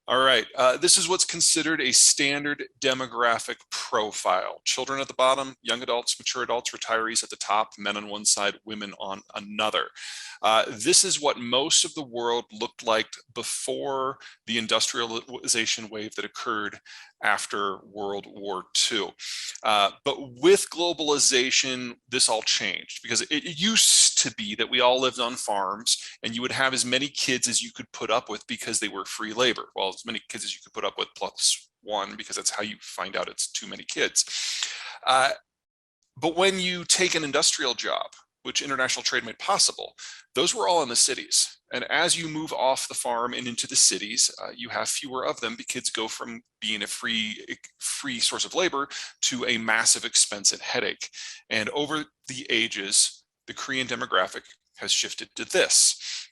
All right, this is what's considered a standard demographic profile. Children at the bottom, young adults, mature adults, retirees at the top, men on one side, women on another. This is what most of the world looked like before the industrialization wave that occurred after World War II. But with globalization, this all changed because it used to be that we all lived on farms and you would have as many kids as you could put up with because they were free labor. Well, as many kids as you could put up with plus one, because that's how you find out it's too many kids. But when you take an industrial job, which international trade made possible, those were all in the cities. And as you move off the farm and into the cities, you have fewer of them because kids go from being a free source of labor to a massive expense and headache. And over the ages, the Korean demographic has shifted to this.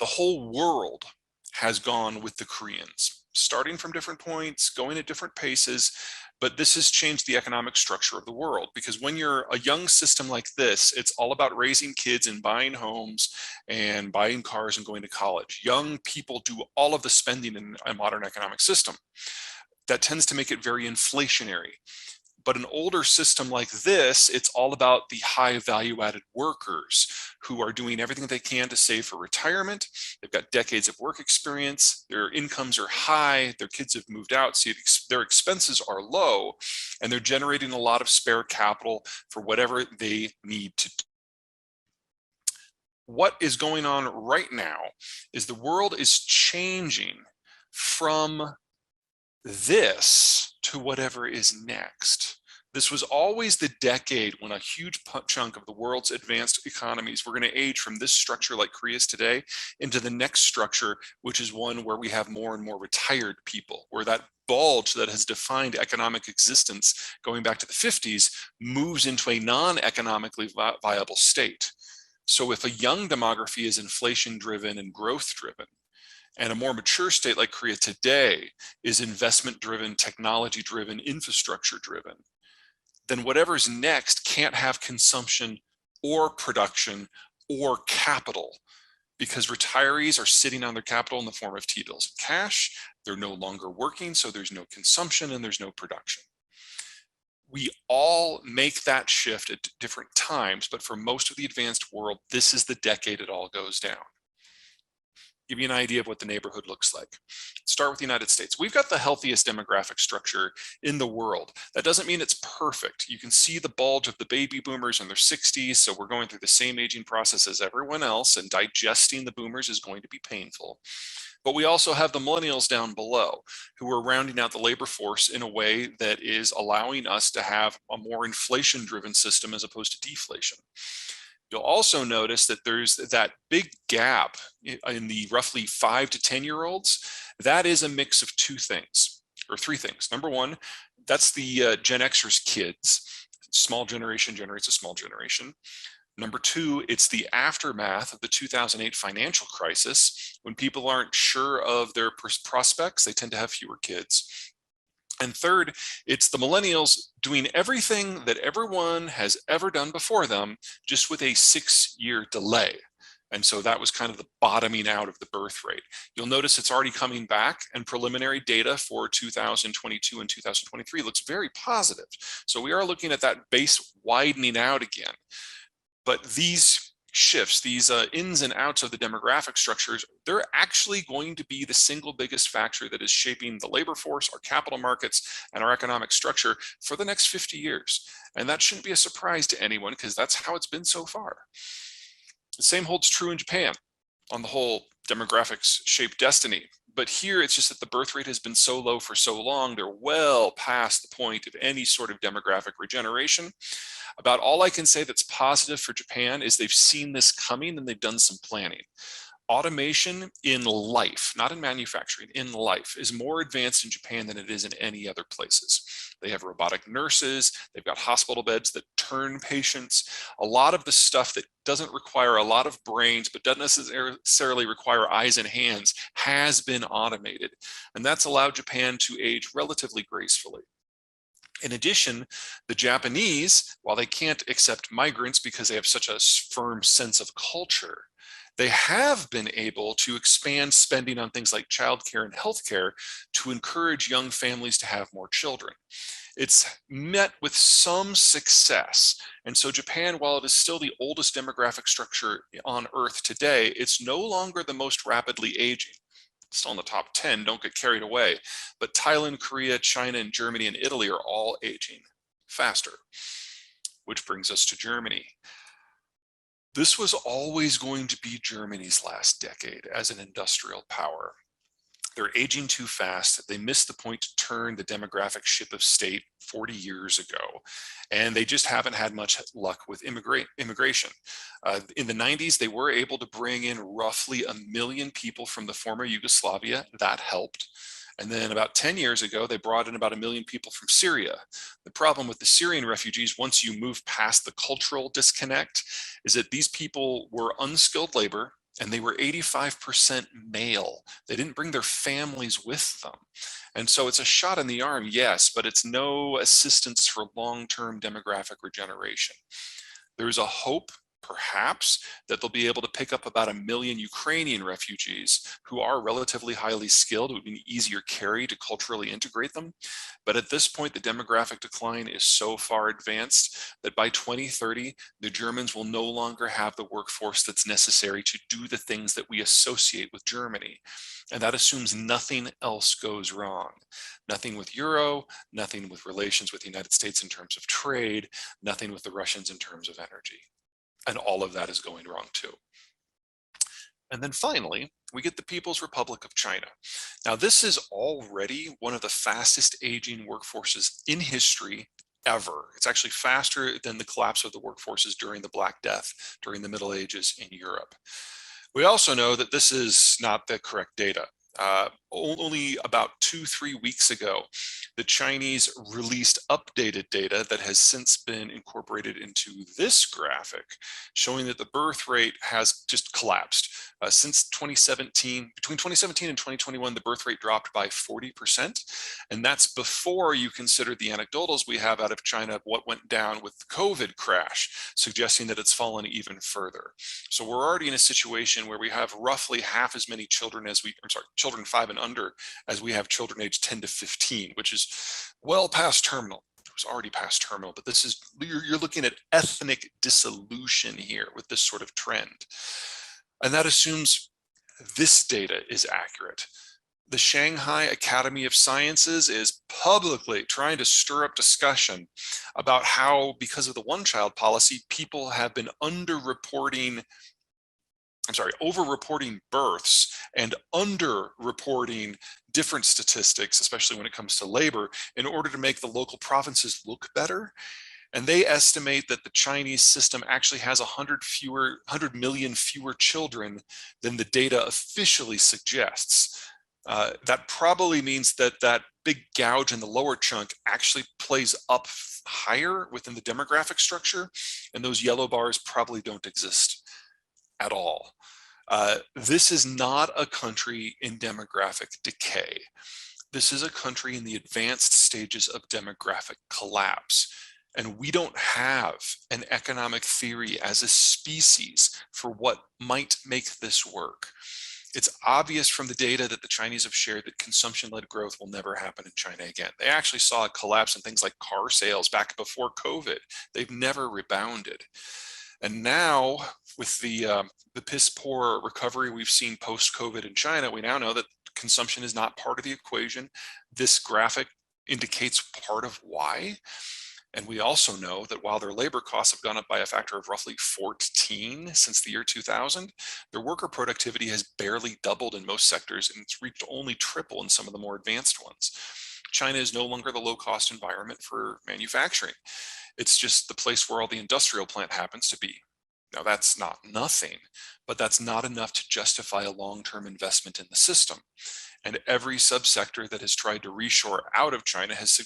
The whole world has gone with the Koreans, starting from different points, going at different paces, but this has changed the economic structure of the world, because when you're a young system like this, it's all about raising kids and buying homes and buying cars and going to college. Young people do all of the spending in a modern economic system. That tends to make it very inflationary. But an older system like this, it's all about the high value added workers who are doing everything they can to save for retirement. They've got decades of work experience, their incomes are high, their kids have moved out, so their expenses are low, and they're generating a lot of spare capital for whatever they need to do. What is going on right now is the world is changing from this to whatever is next. This was always the decade when a huge chunk of the world's advanced economies were going to age from this structure like Korea's today into the next structure, which is one where we have more and more retired people, where that bulge that has defined economic existence going back to the 50s moves into a non-economically viable state. So if a young demography is inflation driven and growth driven, and a more mature state like Korea today is investment driven, technology driven, infrastructure driven, then whatever's next can't have consumption or production or capital, because retirees are sitting on their capital in the form of T-bills and cash. They're no longer working, so there's no consumption and there's no production. We all make that shift at different times, but for most of the advanced world, this is the decade it all goes down. Give you an idea of what the neighborhood looks like. Start with the United States. We've got the healthiest demographic structure in the world. That doesn't mean it's perfect. You can see the bulge of the baby boomers in their 60s, so we're going through the same aging process as everyone else, and digesting the boomers is going to be painful. But we also have the millennials down below, who are rounding out the labor force in a way that is allowing us to have a more inflation-driven system as opposed to deflation. You'll also notice that there's that big gap in the roughly 5 to 10-year-olds. That is a mix of two things, or three things. Number one, that's the Gen Xers kids. Small generation generates a small generation. Number two, it's the aftermath of the 2008 financial crisis. When people aren't sure of their prospects, they tend to have fewer kids. And third, it's the millennials doing everything that everyone has ever done before them, just with a 6-year delay. And so that was kind of the bottoming out of the birth rate. You'll notice it's already coming back, and preliminary data for 2022 and 2023 looks very positive. So we are looking at that base widening out again. But these shifts, these ins and outs of the demographic structures, they're actually going to be the single biggest factor that is shaping the labor force, our capital markets, and our economic structure for the next 50 years. And that shouldn't be a surprise to anyone, because that's how it's been so far. The same holds true in Japan. On the whole, demographics shape destiny. But here it's just that the birth rate has been so low for so long, they're well past the point of any sort of demographic regeneration. About all I can say that's positive for Japan is they've seen this coming and they've done some planning. Automation in life, not in manufacturing, in life, is more advanced in Japan than it is in any other places. They have robotic nurses, they've got hospital beds that turn patients. A lot of the stuff that doesn't require a lot of brains, but doesn't necessarily require eyes and hands, has been automated. And that's allowed Japan to age relatively gracefully. In addition, the Japanese, while they can't accept migrants because they have such a firm sense of culture, They have been able to expand spending on things like childcare and healthcare to encourage young families to have more children. It's met with some success. And so Japan, while it is still the oldest demographic structure on Earth today, it's no longer the most rapidly aging. It's still in the top 10, don't get carried away. But Thailand, Korea, China, and Germany and Italy are all aging faster, which brings us to Germany. This was always going to be Germany's last decade as an industrial power. They're aging too fast. They missed the point to turn the demographic ship of state 40 years ago. And they just haven't had much luck with immigration. In the 90s, they were able to bring in roughly 1 million people from the former Yugoslavia. That helped. And then about 10 years ago, they brought in about 1 million people from Syria. The problem with the Syrian refugees, once you move past the cultural disconnect, is that these people were unskilled labor, and they were 85% male. They didn't bring their families with them. And so it's a shot in the arm, yes, but it's no assistance for long-term demographic regeneration. There is a hope, perhaps, that they'll be able to pick up about 1 million Ukrainian refugees who are relatively highly skilled. It would be an easier carry to culturally integrate them. But at this point, the demographic decline is so far advanced that by 2030, the Germans will no longer have the workforce that's necessary to do the things that we associate with Germany. And that assumes nothing else goes wrong. Nothing with Euro, nothing with relations with the United States in terms of trade, nothing with the Russians in terms of energy. And all of that is going wrong too. And then finally, we get the People's Republic of China. Now, this is already one of the fastest aging workforces in history ever. It's actually faster than the collapse of the workforces during the Black Death, during the Middle Ages in Europe. We also know that this is not the correct data. Only about 2-3 weeks ago, the Chinese released updated data that has since been incorporated into this graphic, showing that the birth rate has just collapsed. Since 2017, between 2017 and 2021, the birth rate dropped by 40%. And that's before you consider the anecdotals we have out of China of what went down with the COVID crash, suggesting that it's fallen even further. So we're already in a situation where we have roughly half as many children as children 5 and under as we have children aged 10 to 15, which is well past terminal. It was already past terminal, but this is, you're looking at ethnic dissolution here with this sort of trend. And that assumes this data is accurate. The Shanghai Academy of Sciences is publicly trying to stir up discussion about how, because of the one-child policy, people have been over-reporting births and under-reporting different statistics, especially when it comes to labor, in order to make the local provinces look better. And they estimate that the Chinese system actually has 100 million fewer children than the data officially suggests. That probably means that that big gouge in the lower chunk actually plays up higher within the demographic structure, and those yellow bars probably don't exist at all. This is not a country in demographic decay. This is a country in the advanced stages of demographic collapse. And we don't have an economic theory as a species for what might make this work. It's obvious from the data that the Chinese have shared that consumption-led growth will never happen in China again. They actually saw a collapse in things like car sales back before COVID. They've never rebounded. And now, with the piss poor recovery we've seen post-COVID in China, we now know that consumption is not part of the equation. This graphic indicates part of why. And we also know that while their labor costs have gone up by a factor of roughly 14 since the year 2000, their worker productivity has barely doubled in most sectors, and it's reached only triple in some of the more advanced ones. China is no longer the low-cost environment for manufacturing. It's just the place where all the industrial plant happens to be. Now, that's not nothing, but that's not enough to justify a long-term investment in the system. And every subsector that has tried to reshore out of China has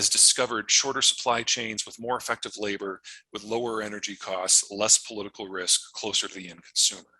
discovered shorter supply chains with more effective labor, with lower energy costs, less political risk, closer to the end consumer.